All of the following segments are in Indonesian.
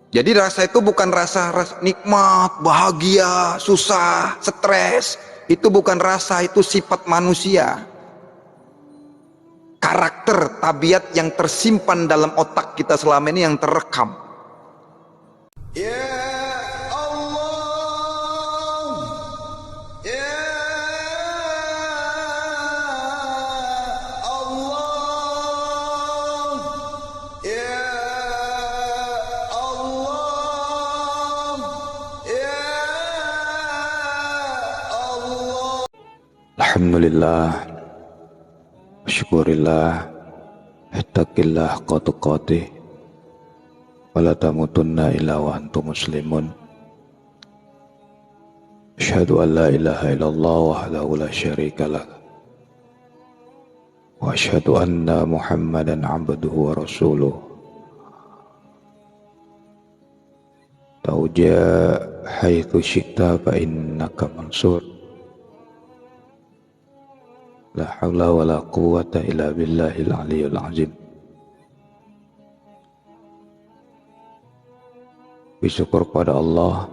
Jadi rasa itu bukan rasa nikmat, bahagia, susah, stres. Itu bukan rasa, itu sifat manusia. Karakter, tabiat yang tersimpan dalam otak kita selama ini yang terekam. Ya Allah, ya Allah, ya Allah, ya Allah. Alhamdulillah, syukurillah, ittaqillah haqqa tuqatih, wala tamutunna illa wa antum muslimun. Asyhadu an la ilaha illallah wahdahu la syarika lah, wa asyhadu anna Muhammadan abduhu wa rasuluh. Tauja haitsu syi'ta fa innaka mansur. La haula wa la quwwata illa billahil aliyyil azim. Bersyukur pada Allah,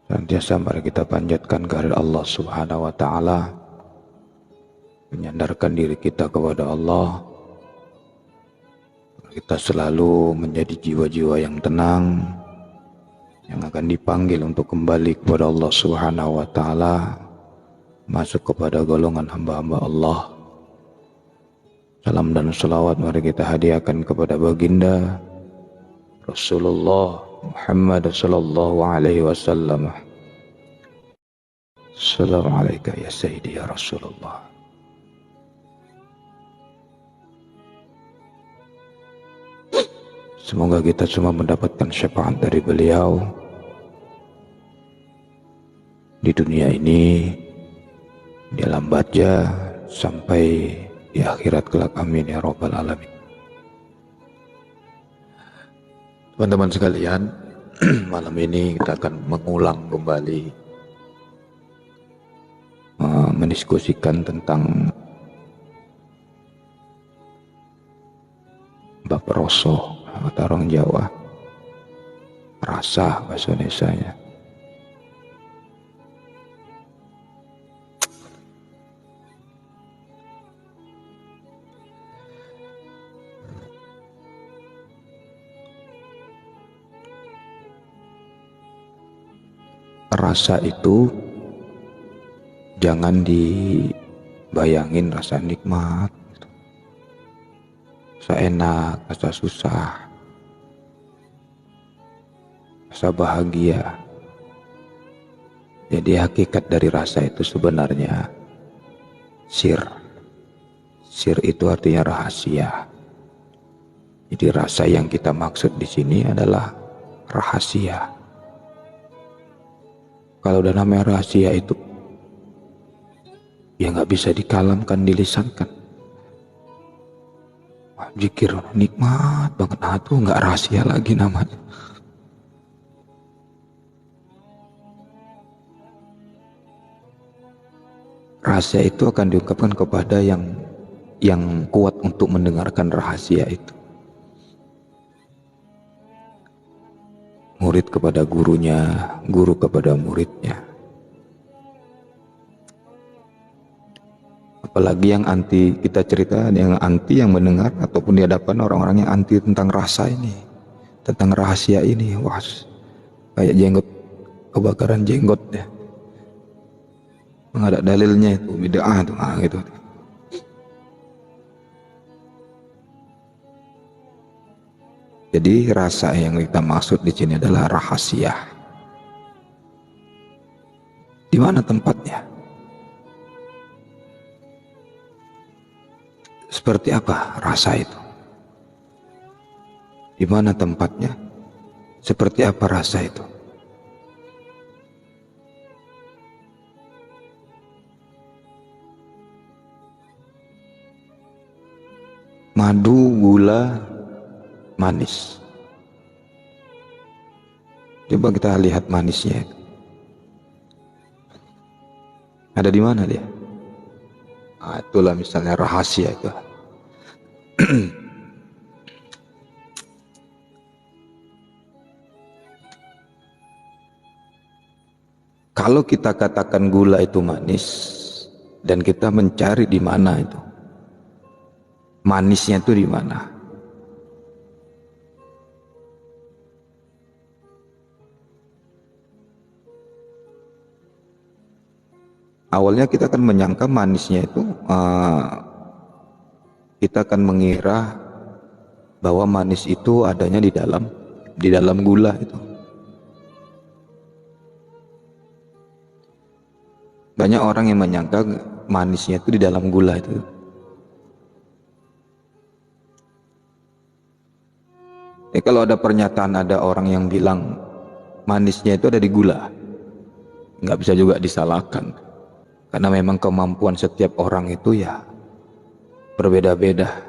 senantiasa mari kita panjatkan kehadirat Allah Subhanahu wa taala, menyandarkan diri kita kepada Allah. Kita selalu menjadi jiwa-jiwa yang tenang, yang akan dipanggil untuk kembali kepada Allah Subhanahu wa taala, masuk kepada golongan hamba-hamba Allah. Salam dan salawat mari kita hadiahkan kepada baginda Rasulullah Muhammad sallallahu alaihi wasallam. Assalamualaikum ya Sayyidi ya Rasulullah. Semoga kita semua mendapatkan syafaat dari beliau di dunia ini, di alam barzah, sampai di akhirat kelak. Amin ya rabbal alamin. Teman-teman sekalian, malam ini kita akan mengulang kembali mendiskusikan tentang bab rasa, kata orang Jawa, rasa bahasa Indonesianya. Rasa itu jangan dibayangin rasa nikmat, rasa enak, rasa susah, rasa bahagia. Jadi hakikat dari rasa itu sebenarnya sir. Sir itu artinya rahasia. Jadi rasa yang kita maksud di sini adalah rahasia. Kalau udah namanya rahasia itu ya nggak bisa dikalamkan, dilisankan. Wah, zikir nikmat banget, tuh nggak rahasia lagi namanya. Rahasia itu akan diungkapkan kepada yang kuat untuk mendengarkan rahasia itu. Murid kepada gurunya, guru kepada muridnya. Apalagi yang anti, kita cerita yang anti, yang mendengar ataupun di hadapan orang-orang yang anti tentang rasa ini, tentang rahasia ini. Wah, kayak jenggot, kebakaran jenggot ya. Nggak ada dalilnya itu, bid'ah tuh, gitu. Jadi rasa yang kita maksud di sini adalah rahasia. Di mana tempatnya? Seperti apa rasa itu? Di mana tempatnya? Seperti apa rasa itu? Madu, gula, manis. Coba kita lihat manisnya. Ada di mana dia? Itulah misalnya rahasia itu. Kalau kita katakan gula itu manis dan kita mencari di mana itu manisnya, itu di mana? Awalnya kita akan menyangka manisnya itu kita akan mengira bahwa manis itu adanya di dalam gula itu. Banyak orang yang menyangka manisnya itu di dalam gula itu. Kalau ada pernyataan, ada orang yang bilang manisnya itu ada di gula, nggak bisa juga disalahkan. Karena memang kemampuan setiap orang itu ya berbeda-beda,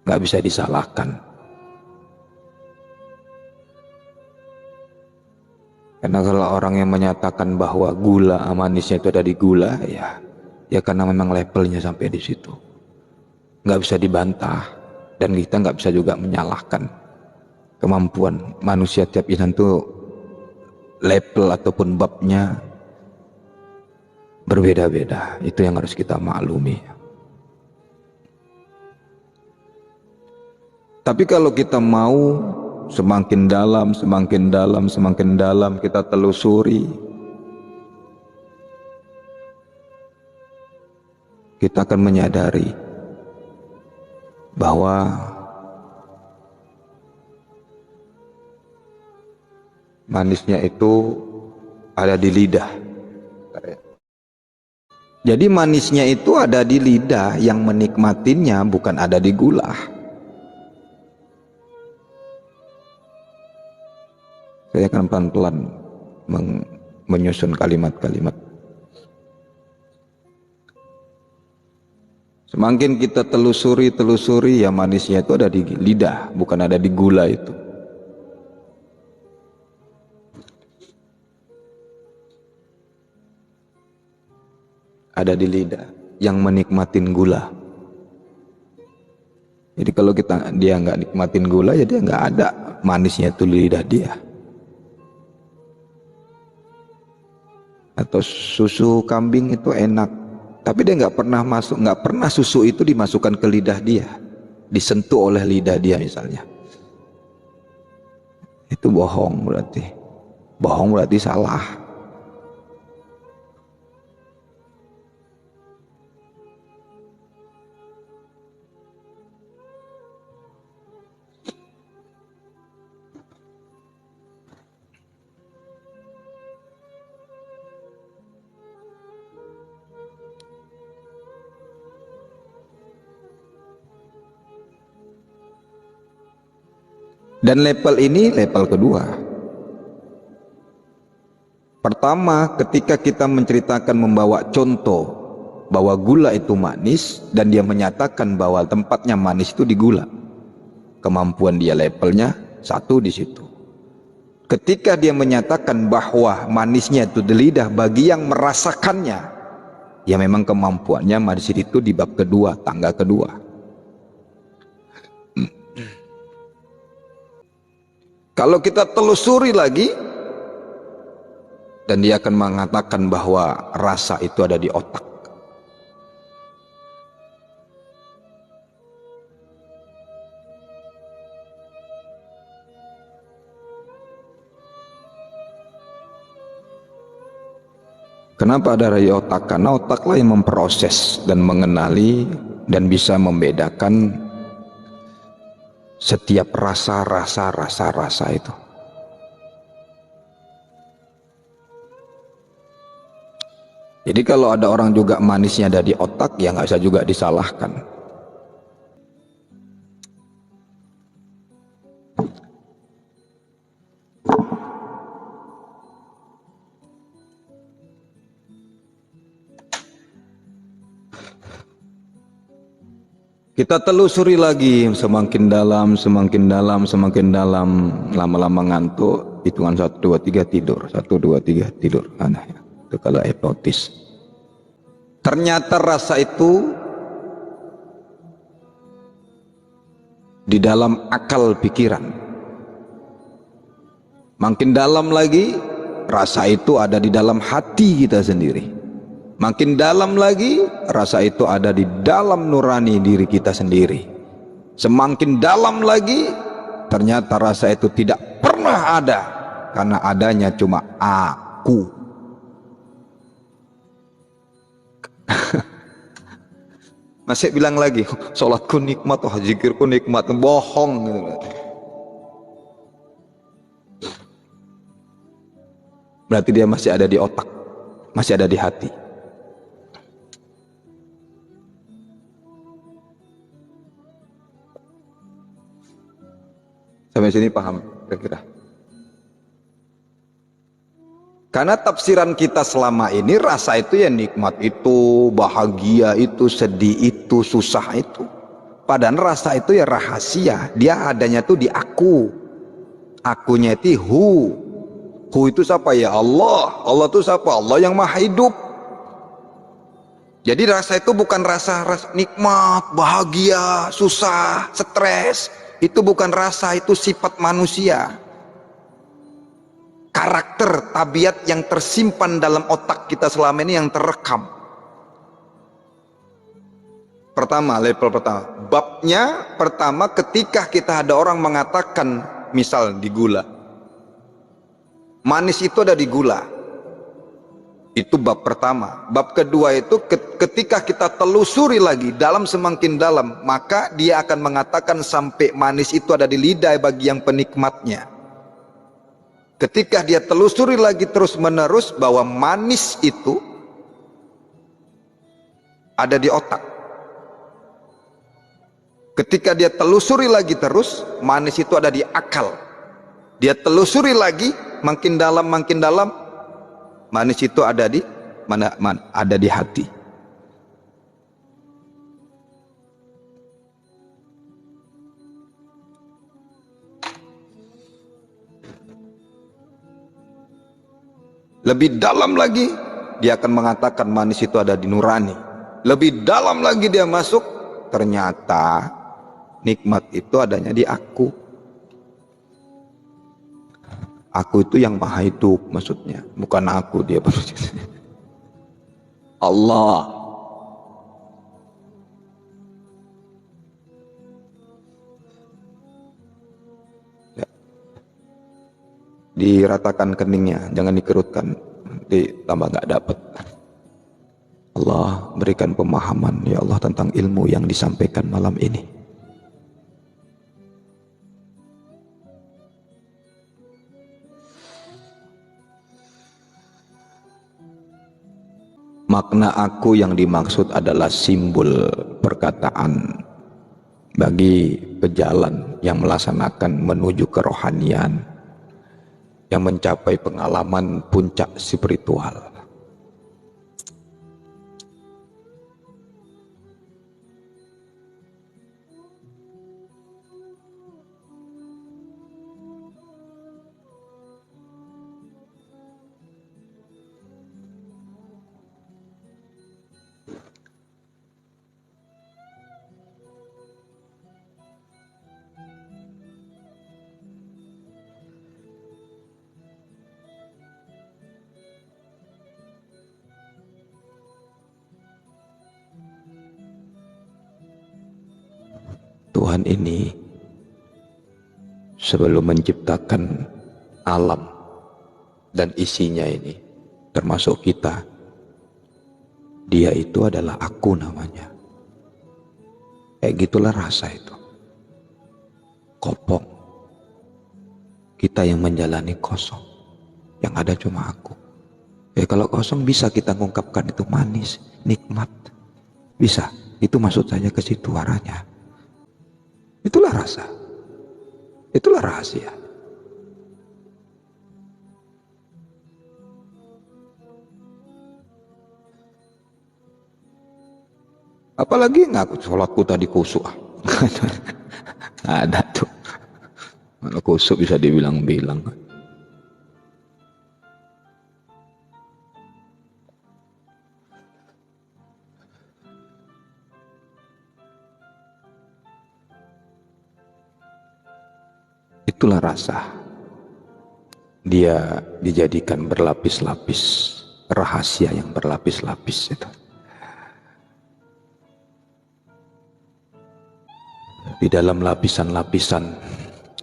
nggak bisa disalahkan. Karena kalau orang yang menyatakan bahwa gula manisnya itu ada di gula, ya karena memang levelnya sampai di situ, nggak bisa dibantah, dan kita nggak bisa juga menyalahkan kemampuan manusia. Tiap insan itu level ataupun babnya berbeda-beda, itu yang harus kita maklumi. Tapi kalau kita mau semakin dalam, semakin dalam, semakin dalam kita telusuri, kita akan menyadari bahwa manisnya itu ada di lidah. Jadi manisnya itu ada di lidah, yang menikmatinya bukan ada di gula. Saya akan pelan-pelan menyusun kalimat-kalimat. Semakin kita telusuri, ya manisnya itu ada di lidah, bukan ada di gula itu. Ada di lidah, yang menikmatin gula. Jadi kalau dia nggak nikmatin gula, ya dia nggak ada manisnya itu di lidah dia. Atau susu kambing itu enak, tapi dia nggak pernah susu itu dimasukkan ke lidah dia, disentuh oleh lidah dia misalnya. Itu bohong berarti salah. Dan level ini level kedua. Pertama, ketika kita menceritakan, membawa contoh bahwa gula itu manis, dan dia menyatakan bahwa tempatnya manis itu di gula, kemampuan dia levelnya satu di situ. Ketika dia menyatakan bahwa manisnya itu di lidah bagi yang merasakannya, ya memang kemampuannya manis itu di bab kedua, tangga kedua. Kalau kita telusuri lagi, dan dia akan mengatakan bahwa rasa itu ada di otak. Kenapa ada di otak? Karena otaklah yang memproses dan mengenali dan bisa membedakan setiap rasa itu. Jadi kalau ada orang juga manisnya ada di otak, ya nggak bisa juga disalahkan. Kita telusuri lagi, semakin dalam, lama-lama ngantuk, hitungan 1, 2, 3 tidur, 1, 2, 3 tidur. Nah, itu kalau hipnotis. Ternyata rasa itu di dalam akal pikiran. Makin dalam lagi, rasa itu ada di dalam hati kita sendiri. Makin dalam lagi, rasa itu ada di dalam nurani diri kita sendiri. Semakin dalam lagi, ternyata rasa itu tidak pernah ada, karena adanya cuma aku. Masih bilang lagi, sholatku nikmat, zikirku nikmat, bohong gitu. Berarti dia masih ada di otak, masih ada di hati. Sampai sini paham kira-kira? Karena tafsiran kita selama ini rasa itu ya nikmat itu, bahagia itu, sedih itu, susah itu. Padahal rasa itu ya rahasia, dia adanya tuh di aku. Akunya itu hu. Hu itu siapa? Ya Allah. Allah itu siapa? Allah yang maha hidup. Jadi rasa itu bukan rasa nikmat, bahagia, susah, stres. Itu bukan rasa, itu sifat manusia. Karakter, tabiat yang tersimpan dalam otak kita selama ini yang terekam. Pertama, level pertama. Babnya pertama ketika kita ada orang mengatakan, misal di gula. Manis itu ada di gula. Itu bab pertama. Bab kedua itu ketika kita telusuri lagi dalam semakin dalam, maka dia akan mengatakan sampai manis itu ada di lidah bagi yang penikmatnya. Ketika dia telusuri lagi terus menerus bahwa manis itu ada di otak. Ketika dia telusuri lagi terus, manis itu ada di akal. Dia telusuri lagi makin dalam, manis itu ada di mana? Ada di hati. Lebih dalam lagi, dia akan mengatakan manis itu ada di nurani. Lebih dalam lagi dia masuk, ternyata nikmat itu adanya di aku. Aku itu yang maha hidup maksudnya, bukan aku dia maksudnya. Allah. Ya. Diratakan keningnya, jangan dikerutkan, ditambah nggak dapat. Allah berikan pemahaman ya Allah tentang ilmu yang disampaikan malam ini. Makna aku yang dimaksud adalah simbol perkataan bagi pejalan yang melaksanakan menuju kerohanian, yang mencapai pengalaman puncak spiritual. Tuhan ini sebelum menciptakan alam dan isinya ini, termasuk kita, dia itu adalah aku namanya. Kayak gitulah rasa itu. Kopong. Kita yang menjalani kosong. Yang ada cuma aku. Ya kalau kosong bisa kita mengungkapkan itu manis, nikmat. Bisa. Itu maksud saya ke situ arahnya. Itulah rasa. Itulah rahasia. Apalagi ngaku sholatku tadi kusuk. Ada tuh. Kalau kusuk bisa dibilang-bilang. Itulah rasa. dia dijadikan berlapis-lapis, rahasia yang berlapis-lapis itu. Di dalam lapisan-lapisan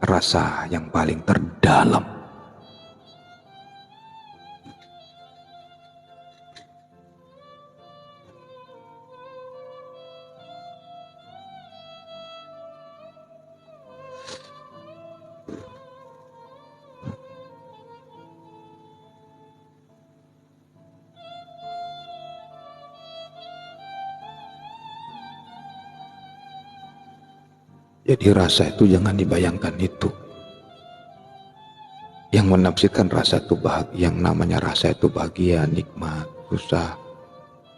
rasa yang paling terdalam, jadi rasa itu jangan dibayangkan itu. Yang menafsirkan rasa itu bahagia, yang namanya rasa itu bahagia, nikmat, susah,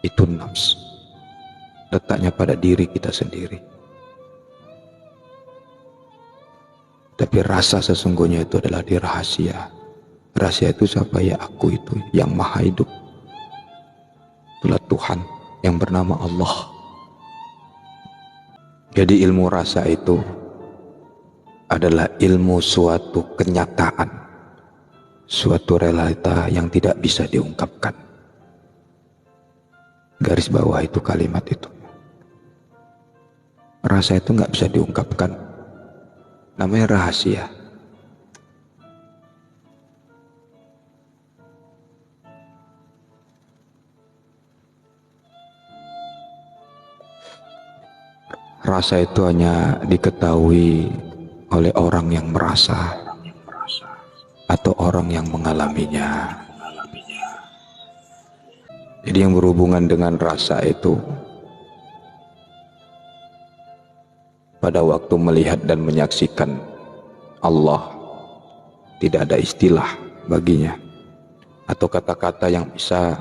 itu nafs. Letaknya pada diri kita sendiri. Tapi rasa sesungguhnya itu adalah di rahasia. Rahasia itu siapa? Ya aku itu yang maha hidup. Itulah Tuhan yang bernama Allah. Jadi ilmu rasa itu adalah ilmu suatu kenyataan, suatu realita yang tidak bisa diungkapkan. Garis bawah itu kalimat itu. Rasa itu nggak bisa diungkapkan. Namanya rahasia. Rasa itu hanya diketahui oleh orang yang merasa atau orang yang mengalaminya. Jadi yang berhubungan dengan rasa itu pada waktu melihat dan menyaksikan Allah, tidak ada istilah baginya atau kata-kata yang bisa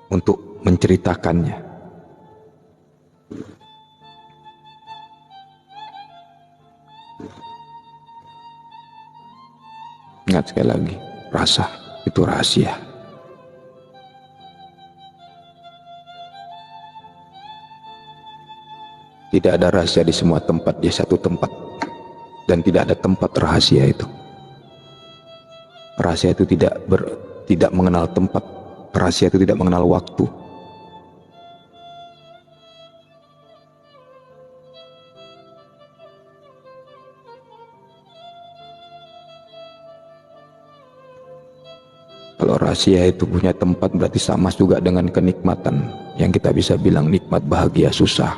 untuk menceritakannya. Ingat sekali lagi, rasa itu rahasia. Tidak ada rahasia di semua tempat, di satu tempat. Dan tidak ada tempat rahasia itu. Rahasia itu tidak mengenal tempat. Rahasia itu tidak mengenal waktu. Kalau rahasia itu punya tempat berarti sama juga dengan kenikmatan yang kita bisa bilang nikmat, bahagia, susah.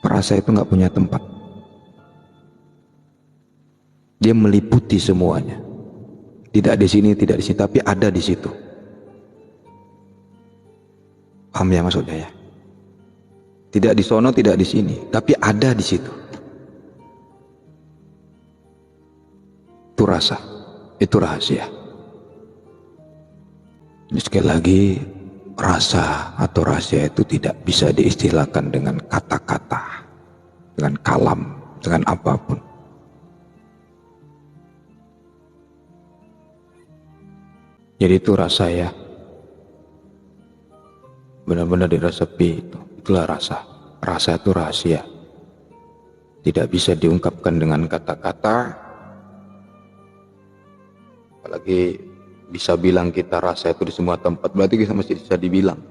Rasa itu nggak punya tempat. Dia meliputi semuanya. Tidak di sini, tidak di sini, tapi ada di situ. Paham ya maksudnya ya? Tidak di sono, tidak di sini, tapi ada di situ. Itu rasa, itu rahasia. Jadi sekali lagi, rasa atau rahasia itu tidak bisa diistilahkan dengan kata-kata, dengan kalam, dengan apapun. Jadi itu rasa ya, benar-benar diresapi itu. Itulah rasa. Rasa itu rahasia. Tidak bisa diungkapkan dengan kata-kata. Apalagi bisa bilang kita rasa itu di semua tempat, berarti kita mesti bisa dibilang.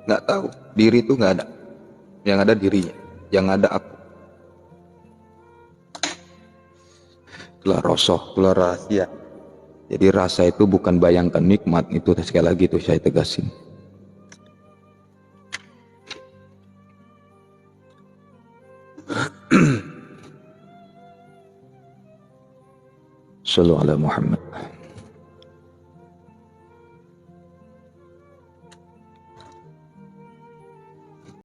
Nggak tahu, diri itu nggak ada. Yang ada dirinya, yang ada aku. Itulah rosoh, itulah rahasia. Jadi rasa itu bukan bayangkan nikmat, itu sekali lagi itu saya tegasin. Sallallahu alaihi Muhammad.